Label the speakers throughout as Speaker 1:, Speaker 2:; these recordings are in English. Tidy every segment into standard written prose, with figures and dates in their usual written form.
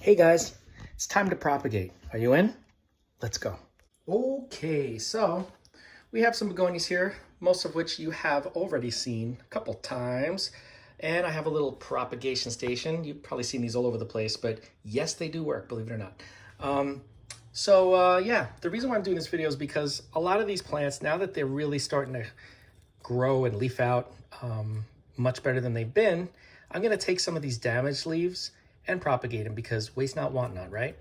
Speaker 1: Hey guys, it's time to propagate. Are you in? Let's go. Okay, so we have some begonias here, most of which you have already seen a couple times. And I have a little propagation station. You've probably seen these all over the place, but yes, they do work, believe it or not. Yeah, the reason why I'm doing this video is because a lot of these plants, now that they're really starting to grow and leaf out much better than they've been, I'm gonna take some of these damaged leaves and propagate them because waste not, want not, right?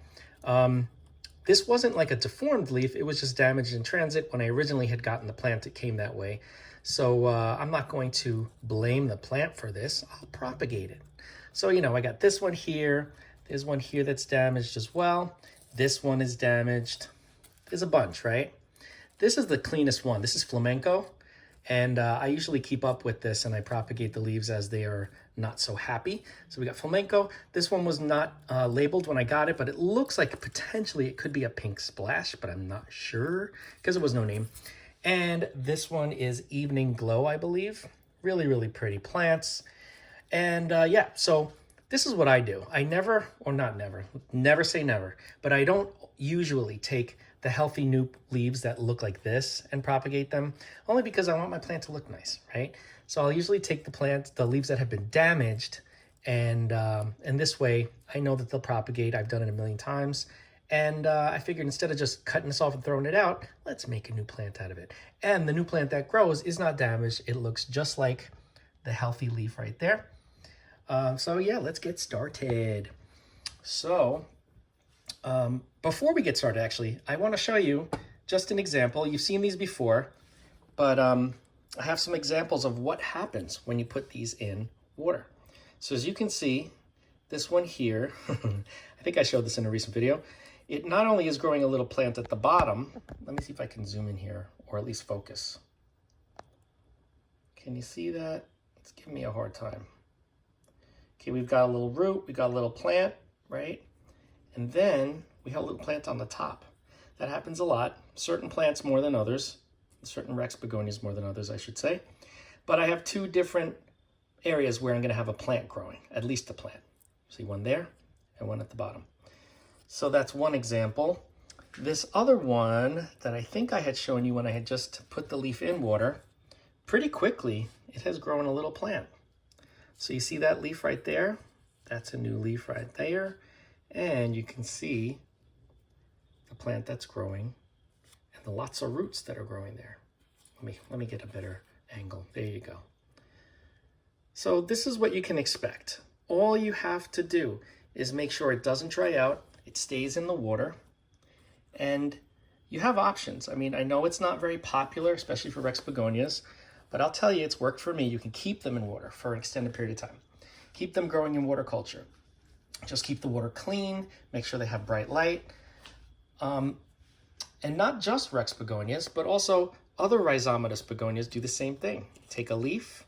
Speaker 1: This wasn't like a deformed leaf, it was just damaged in transit. When I originally had gotten the plant, it came that way. So I'm not going to blame the plant for this, I'll propagate it. So, you know, I got this one here, there's one here that's damaged as well. This one is damaged, there's a bunch, right? This is the cleanest one, this is flamenco. And I usually keep up with this and I propagate the leaves as they are not so happy. So we got flamenco. This one was not labeled when I got it, but it looks like potentially it could be a pink splash, but I'm not sure because it was no name. And this one is evening glow, I believe. Really, really pretty plants. And yeah, so this is what I do. I never, or not never, never say never, but I don't usually take the healthy new leaves that look like this and propagate them, only because I want my plant to look nice, right? So I'll usually take the leaves that have been damaged, and this way I know that they'll propagate. I've done it a million times, and I figured instead of just cutting this off and throwing it out, let's make a new plant out of it. And the new plant that grows is not damaged. It looks just like the healthy leaf right there. So yeah, let's get started. So before we get started, actually, I want to show you just an example. You've seen these before, but I have some examples of what happens when you put these in water. So as you can see, this one here, I think I showed this in a recent video. It not only is growing a little plant at the bottom, let me see if I can zoom in here, or at least focus. Can you see that? It's giving me a hard time. Okay, we've got a little root, we got a little plant, right? And then we have a little plant on the top. That happens a lot. Certain plants more than others. Certain Rex Begonias more than others, I should say. But I have two different areas where I'm going to have a plant growing, at least a plant. See one there and one at the bottom. So that's one example. This other one that I think I had shown you when I had just put the leaf in water, pretty quickly it has grown a little plant. So you see that leaf right there? That's a new leaf right there. And you can see the plant that's growing and the lots of roots that are growing there. Let me get a better angle. There you go. So this is what you can expect. All you have to do is make sure it doesn't dry out, it stays in the water, and you have options. I mean, I know it's not very popular, especially for Rex Begonias, but I'll tell you, it's worked for me. You can keep them in water for an extended period of time. Keep them growing in water culture. Just keep the water clean, make sure they have bright light. And not just Rex Begonias, but also other rhizomatous begonias do the same thing. Take a leaf.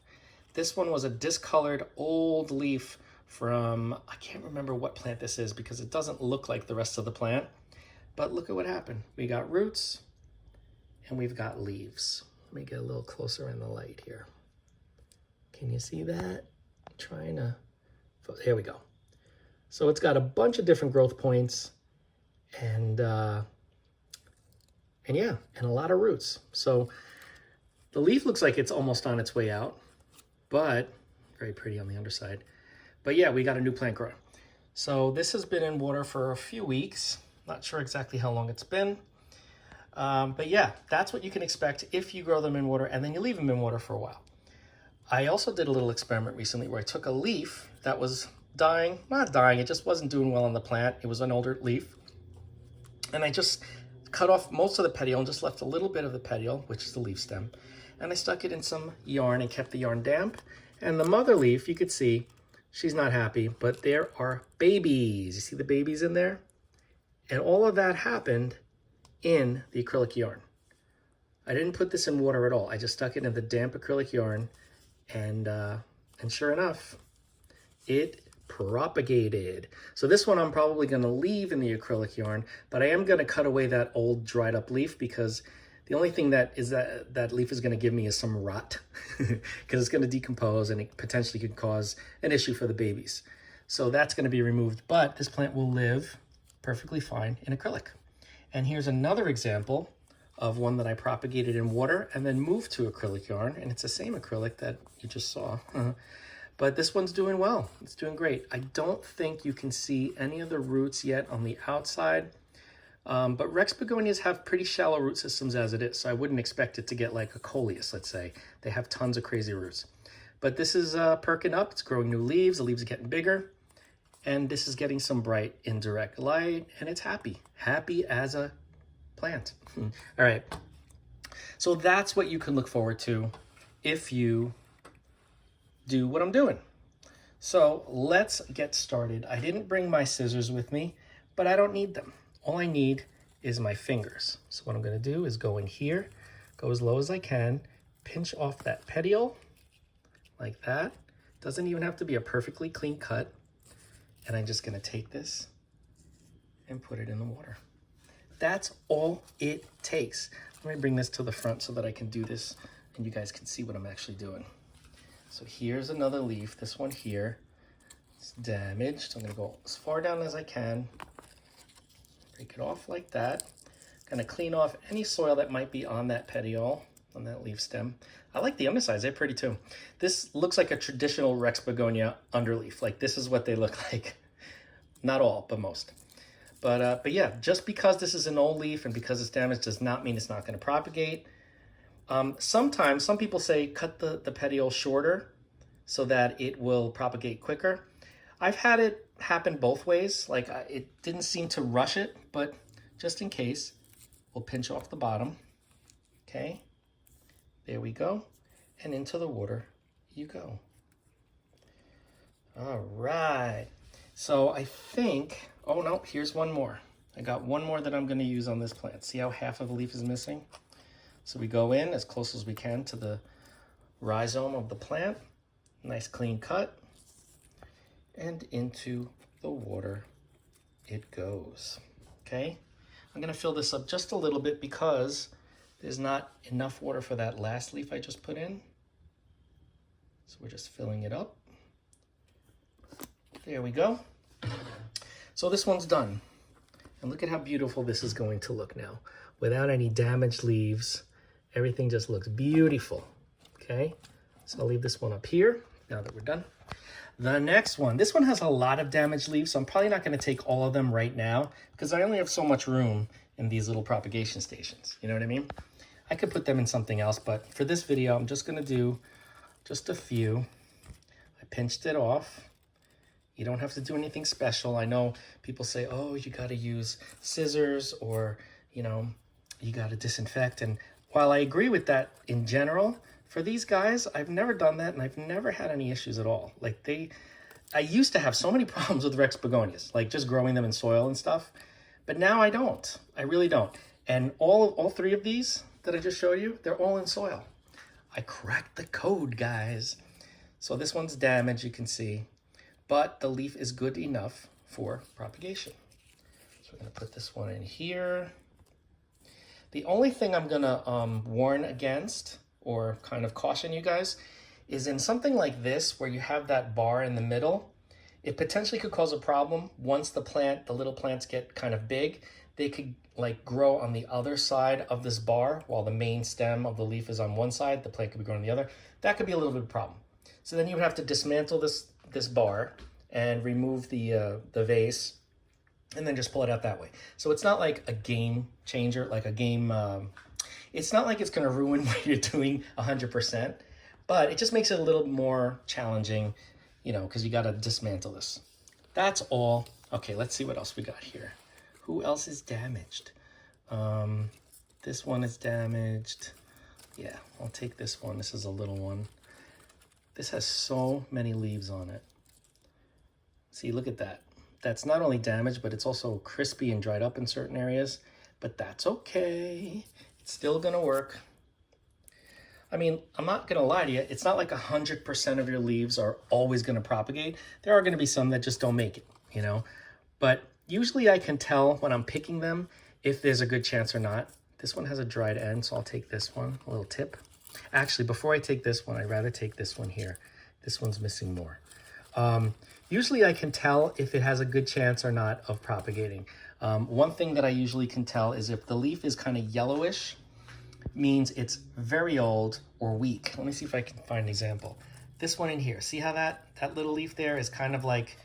Speaker 1: This one was a discolored old leaf from, I can't remember what plant this is because it doesn't look like the rest of the plant. But look at what happened. We got roots and we've got leaves. Let me get a little closer in the light here. Can you see that? I'm trying to, there we go. So it's got a bunch of different growth points and yeah, and a lot of roots. So the leaf looks like it's almost on its way out, but very pretty on the underside. But yeah, we got a new plant growing. So this has been in water for a few weeks. Not sure exactly how long it's been. But yeah, that's what you can expect if you grow them in water and then you leave them in water for a while. I also did a little experiment recently where I took a leaf that was dying, not dying, it just wasn't doing well on the plant. It was an older leaf. And I just cut off most of the petiole and just left a little bit of the petiole, which is the leaf stem. And I stuck it in some yarn and kept the yarn damp. And the mother leaf, you could see, she's not happy, but there are babies. You see the babies in there? And all of that happened in the acrylic yarn. I didn't put this in water at all. I just stuck it in the damp acrylic yarn. And sure enough, it propagated. So this one I'm probably going to leave in the acrylic yarn, but I am going to cut away that old dried up leaf because the only thing that leaf is going to give me is some rot because it's going to decompose and it potentially could cause an issue for the babies. So that's going to be removed, but this plant will live perfectly fine in acrylic. And here's another example of one that I propagated in water and then moved to acrylic yarn. And it's the same acrylic that you just saw. But this one's doing well. It's doing great. I don't think you can see any of the roots yet on the outside. But Rex Begonias have pretty shallow root systems as it is. So I wouldn't expect it to get like a coleus, let's say. They have tons of crazy roots. But this is perking up. It's growing new leaves. The leaves are getting bigger. And this is getting some bright indirect light. And it's happy. Happy as a plant. All right. So that's what you can look forward to if you do what I'm doing. So let's get started. I didn't bring my scissors with me, but I don't need them. All I need is my fingers. So what I'm going to do is go in here, go as low as I can, pinch off that petiole like that. Doesn't even have to be a perfectly clean cut. And I'm just going to take this and put it in the water. That's all it takes. Let me bring this to the front so that I can do this and you guys can see what I'm actually doing. So here's another leaf, this one here. It's damaged. I'm going to go as far down as I can. Break it off like that. Going to clean off any soil that might be on that petiole, on that leaf stem. I like the undersides, they're pretty too. This looks like a traditional Rex Begonia underleaf. Like this is what they look like. Not all, but most. But yeah, just because this is an old leaf and because it's damaged does not mean it's not going to propagate. Sometimes some people say cut the petiole shorter so that it will propagate quicker. I've had it happen both ways. Like it didn't seem to rush it, but just in case, we'll pinch off the bottom. Okay, there we go. And into the water you go. All right. So I think, oh no, here's one more. I got one more that I'm going to use on this plant. See how half of the leaf is missing? So we go in as close as we can to the rhizome of the plant. Nice clean cut. And into the water it goes. Okay? I'm going to fill this up just a little bit because there's not enough water for that last leaf I just put in. So we're just filling it up. There we go. So this one's done. And look at how beautiful this is going to look now. Without any damaged leaves, everything just looks beautiful. Okay, so I'll leave this one up here now that we're done. The next one, this one has a lot of damaged leaves, so I'm probably not going to take all of them right now because I only have so much room in these little propagation stations. You know what I mean? I could put them in something else, but for this video, I'm just going to do just a few. I pinched it off. You don't have to do anything special. I know people say, oh, you got to use scissors or, you know, you got to disinfect. And while I agree with that in general, for these guys, I've never done that and I've never had any issues at all. Like I used to have so many problems with Rex Begonias, like just growing them in soil and stuff. But now I don't. I really don't. And all three of these that I just showed you, they're all in soil. I cracked the code, guys. So this one's damaged, you can see. But the leaf is good enough for propagation. So we're going to put this one in here. The only thing I'm going to warn against or kind of caution you guys is in something like this where you have that bar in the middle, it potentially could cause a problem. Once the little plants get kind of big, they could like grow on the other side of this bar while the main stem of the leaf is on one side, the plant could be growing on the other. That could be a little bit of a problem. So then you would have to dismantle this bar and remove the vase and then just pull it out that way. So it's not like a game changer, like a game, it's not like it's gonna ruin what you're doing 100%, but it just makes it a little more challenging, you know, because you gotta dismantle this. That's all. Okay, let's see what else we got here. Who else is damaged? This one is damaged. Yeah, I'll take this one. This is a little one. This has so many leaves on it. See, look at that. That's not only damaged, but it's also crispy and dried up in certain areas, but that's okay. It's still gonna work. I mean, I'm not gonna lie to you, it's not like 100% of your leaves are always gonna propagate. There are gonna be some that just don't make it, you know? But usually I can tell when I'm picking them if there's a good chance or not. This one has a dried end, so I'll take this one, a little tip. Actually, before I take this one, I'd rather take this one here. This one's missing more. Usually I can tell if it has a good chance or not of propagating. One thing that I usually can tell is if the leaf is kind of yellowish, means it's very old or weak. Let me see if I can find an example. This one in here, see how that little leaf there is kind of like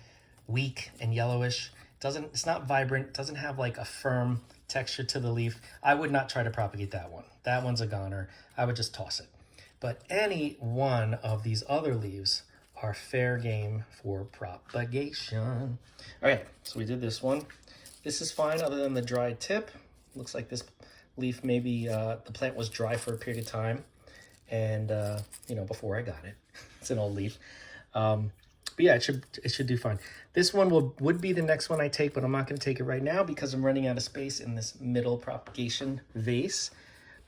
Speaker 1: weak and yellowish? It's not vibrant, doesn't have like a firm texture to the leaf. I would not try to propagate that one. That one's a goner. I would just toss it. But any one of these other leaves are fair game for propagation. All right, so we did this one. This is fine other than the dry tip. Looks like this leaf, maybe the plant was dry for a period of time, and you know, before I got it. It's an old leaf. But yeah, it should do fine. This one would be the next one I take, but I'm not going to take it right now because I'm running out of space in this middle propagation vase.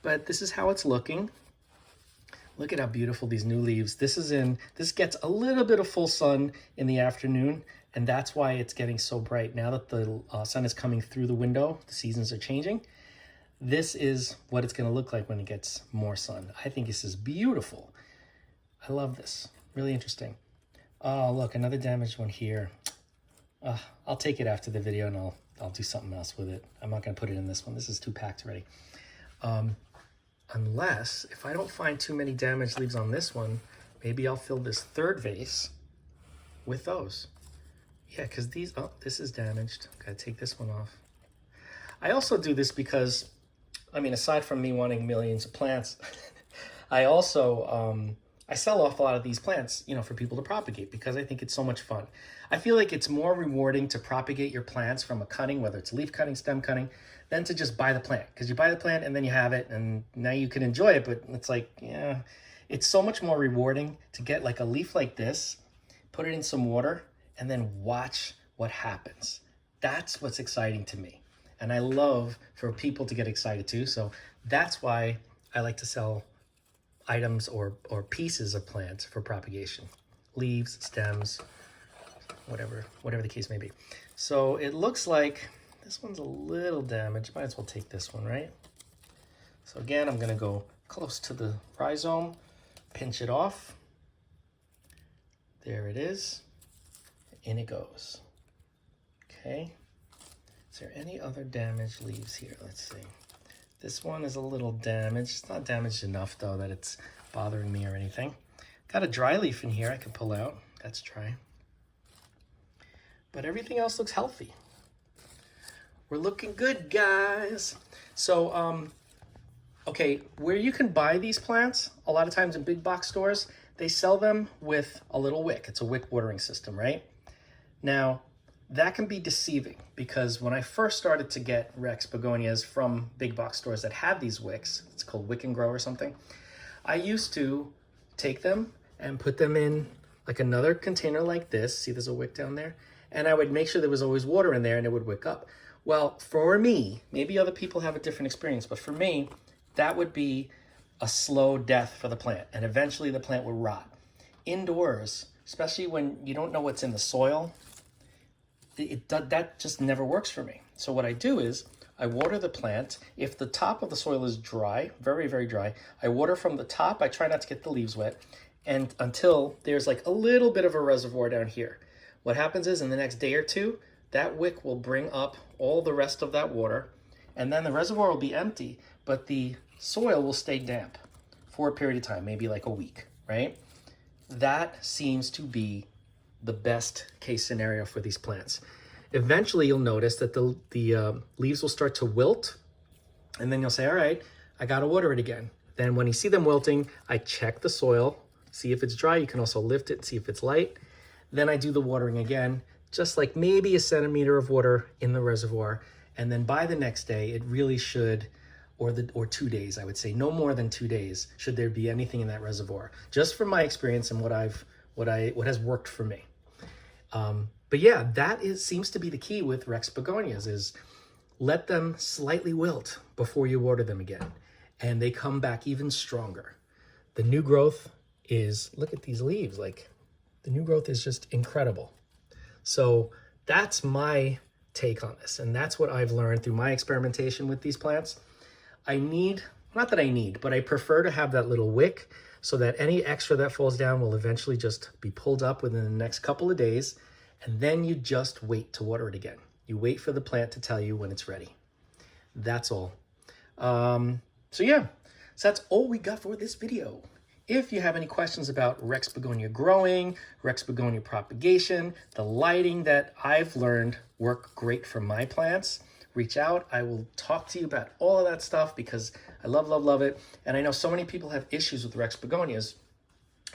Speaker 1: But this is how it's looking. Look at how beautiful these new leaves. This gets a little bit of full sun in the afternoon, and that's why it's getting so bright. Now that the sun is coming through the window, the seasons are changing. This is what it's going to look like when it gets more sun. I think this is beautiful. I love this. Really interesting. Oh, look, another damaged one here. I'll take it after the video and I'll do something else with it. I'm not going to put it in this one. This is too packed already. Unless, if I don't find too many damaged leaves on this one, maybe I'll fill this third vase with those. Yeah, because this is damaged. Gotta take this one off. I also do this because, I mean, aside from me wanting millions of plants, I also, I sell off a lot of these plants, you know, for people to propagate because I think it's so much fun. I feel like it's more rewarding to propagate your plants from a cutting, whether it's leaf cutting, stem cutting, than to just buy the plant. Because you buy the plant and then you have it and now you can enjoy it, but it's like, yeah, it's so much more rewarding to get like a leaf like this, put it in some water, and then watch what happens. That's what's exciting to me. And I love for people to get excited too. So that's why I like to sell items or pieces of plants for propagation. Leaves, stems, whatever the case may be. So it looks like this one's a little damaged. Might as well take this one, right? So again, I'm gonna go close to the rhizome, pinch it off. There it is. In it goes. Okay. Is there any other damaged leaves here? Let's see. This one is a little damaged. It's not damaged enough though that it's bothering me or anything. Got a dry leaf in here I could pull out. That's dry. But everything else looks healthy. We're looking good, guys. So, okay, where you can buy these plants, a lot of times in big box stores, they sell them with a little wick. It's a wick watering system, right? Now, that can be deceiving because when I first started to get Rex Begonias from big box stores that had these wicks, it's called Wick and Grow or something, I used to take them and put them in like another container like this. See, there's a wick down there. And I would make sure there was always water in there and it would wick up. Well, for me, maybe other people have a different experience, but for me, that would be a slow death for the plant. And eventually the plant would rot. Indoors, especially when you don't know what's in the soil, that just never works for me. So what I do is I water the plant. If the top of the soil is dry, very, very dry, I water from the top. I try not to get the leaves wet and until there's like a little bit of a reservoir down here. What happens is in the next day or two, that wick will bring up all the rest of that water and then the reservoir will be empty, but the soil will stay damp for a period of time, maybe like a week, right? That seems to be the best case scenario for these plants. Eventually you'll notice that the leaves will start to wilt and then you'll say, all right, I gotta water it again. Then when you see them wilting, I check the soil, see if it's dry. You can also lift it, see if it's light. Then I do the watering again, just like maybe a centimeter of water in the reservoir. And then by the next day, it really should, or 2 days, I would say, no more than 2 days, should there be anything in that reservoir. Just from my experience and what has worked for me. But yeah, seems to be the key with Rex Begonias is let them slightly wilt before you water them again. And they come back even stronger. The new growth is, look at these leaves, like the new growth is just incredible. So that's my take on this. And that's what I've learned through my experimentation with these plants. Not that I need, but I prefer to have that little wick so that any extra that falls down will eventually just be pulled up within the next couple of days. and then you just wait to water it again. You wait for the plant to tell you when it's ready. That's all. So yeah, so that's all we got for this video. If you have any questions about Rex Begonia growing, Rex Begonia propagation, the lighting that I've learned work great for my plants, reach out. I will talk to you about all of that stuff because I love, love, love it. And I know so many people have issues with Rex Begonias.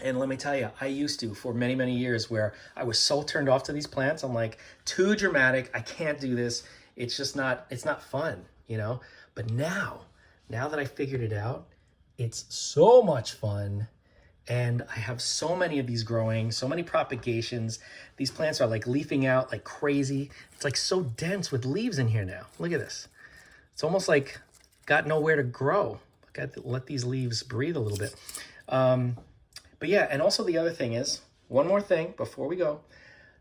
Speaker 1: And let me tell you, I used to for many, many years where I was so turned off to these plants. I'm like, too dramatic. I can't do this. It's just not, it's not fun, you know? But now that I figured it out, it's so much fun. And I have so many of these growing, so many propagations. These plants are like leafing out like crazy. It's like so dense with leaves in here now. Look at this. It's almost like got nowhere to grow. Got to let these leaves breathe a little bit. But yeah, and also the other thing is, one more thing before we go,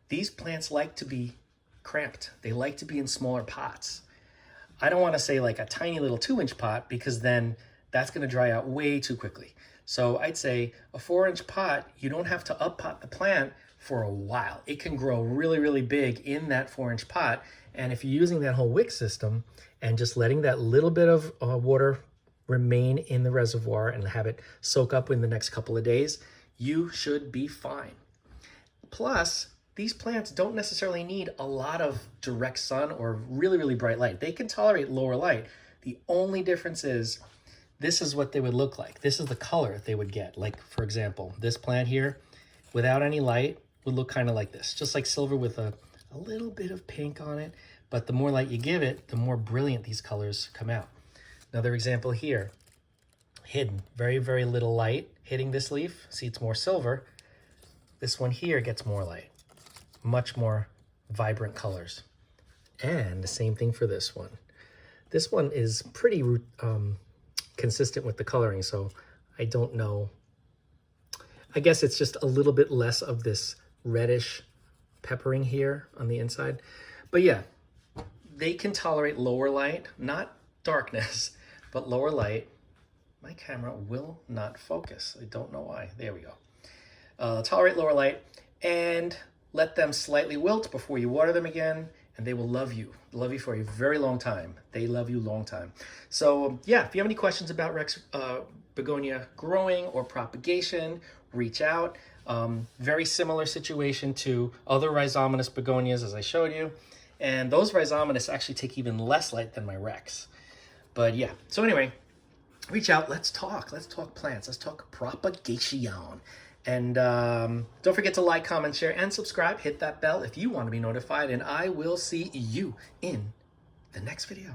Speaker 1: these plants like to be cramped. They like to be in smaller pots. I don't want to say like a tiny little 2-inch pot because then that's going to dry out way too quickly. So I'd say a 4-inch pot, you don't have to up pot the plant for a while. It can grow really, really big in that 4-inch pot. And if you're using that whole wick system and just letting that little bit of water remain in the reservoir and have it soak up in the next couple of days, you should be fine. Plus, these plants don't necessarily need a lot of direct sun or really, really bright light. They can tolerate lower light. The only difference is this is what they would look like. This is the color they would get. Like, for example, this plant here, without any light, would look kind of like this. Just like silver with a little bit of pink on it. But the more light you give it, the more brilliant these colors come out. Another example here, hidden, very, very little light hitting this leaf. See, it's more silver. This one here gets more light, much more vibrant colors. And the same thing for this one. This one is pretty consistent with the coloring, so I don't know. I guess it's just a little bit less of this reddish peppering here on the inside. But yeah, they can tolerate lower light, not darkness, but lower light. My camera will not focus. I don't know why. There we go. Tolerate lower light and let them slightly wilt before you water them again, and they will love you for a very long time. They love you long time. So yeah, if you have any questions about Rex Begonia growing or propagation, reach out. Very similar situation to other rhizomatous begonias as I showed you. And those rhizomatous actually take even less light than my Rex. But yeah, so anyway, reach out, let's talk plants, let's talk propagation. And don't forget to like, comment, share, and subscribe. Hit that bell if you want to be notified, and I will see you in the next video.